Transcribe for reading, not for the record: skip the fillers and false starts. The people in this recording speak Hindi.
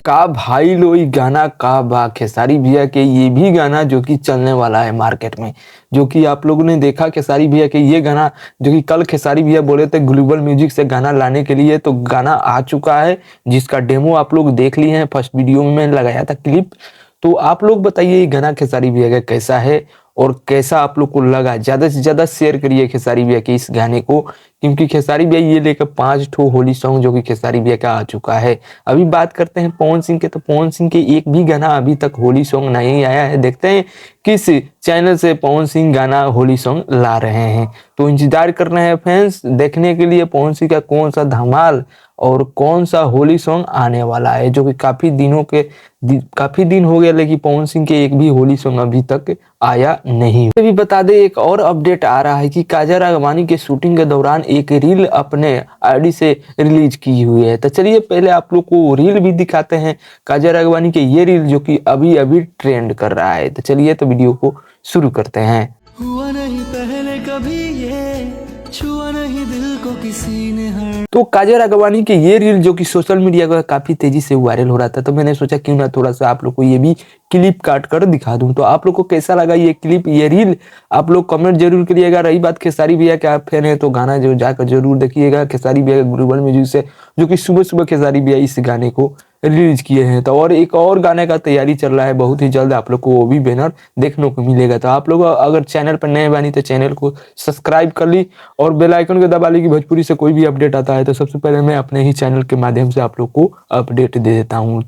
का भाई लोई गाना का बा खेसारी भैया के ये भी गाना जो कि चलने वाला है मार्केट में, जो कि आप लोगों ने देखा खेसारी भैया के ये गाना जो कि कल खेसारी भैया बोले थे ग्लोबल म्यूजिक से गाना लाने के लिए, तो गाना आ चुका है जिसका डेमो आप लोग देख लिए हैं। फर्स्ट वीडियो में मैंने लगाया था क्लिप, तो आप लोग बताइए ये गाना खेसारी भैया का कैसा है और कैसा आप लोग को लगा। ज्यादा से ज्यादा शेयर करिए खेसारी भैया के इस गाने को, क्योंकि खेसारी भैया ये लेकर 5 ठो होली सॉन्ग जो कि खेसारी भैया का आ चुका है। अभी बात करते हैं पवन सिंह के, तो पवन सिंह के एक भी गाना अभी तक होली सॉन्ग नहीं आया है। देखते हैं किस चैनल से पवन सिंह गाना होली सॉन्ग ला रहे हैं, तो इंतजार कर रहे हैं फैंस देखने के लिए पवन सिंह का कौन सा धमाल और कौन सा होली सॉन्ग आने वाला है, जो कि काफी दिन हो गया लेकिन पवन सिंह के एक भी होली सॉन्ग अभी तक आया नहीं। भी बता दे एक और अपडेट आ रहा है कि काजल राघवानी के शूटिंग के दौरान एक रील अपने आईडी से रिलीज की हुई है। तो चलिए पहले आप लोग को रील भी दिखाते हैं काजल राघवानी के ये रील जो कि अभी ट्रेंड कर रहा है। तो चलिए तो वीडियो को शुरू करते हैं। हुआ नहीं पहले कभी ये, छुआ नहीं दिल को किसी ने हर। तो काजल राघवानी के ये रील जो कि सोशल मीडिया पर काफी तेजी से वायरल हो रहा था, तो मैंने सोचा क्यों ना थोड़ा सा आप लोग को ये भी क्लिप काट कर दिखा दूं। तो आप लोग को कैसा लगा ये क्लिप, ये रील, आप लोग कमेंट जरूर करिएगा। रही बात खेसारी भैया के आप फैन है तो गाना जो जाकर जरूर देखिएगा खेसारी भैया ग्लोबल म्यूजिक से, जो कि सुबह खेसारी भैया इस गाने को रिलीज किए हैं। तो और एक और गाने का तैयारी चल रहा है, बहुत ही जल्द आप लोग को वो भी बैनर देखने को मिलेगा। तो आप लोग अगर चैनल पर नए बनी तो चैनल को सब्सक्राइब कर ली और बेल आइकन को दबा ली कि भोजपुरी से कोई भी अपडेट आता है तो सबसे पहले मैं अपने ही चैनल के माध्यम से आप लोग को अपडेट दे देता हूँ।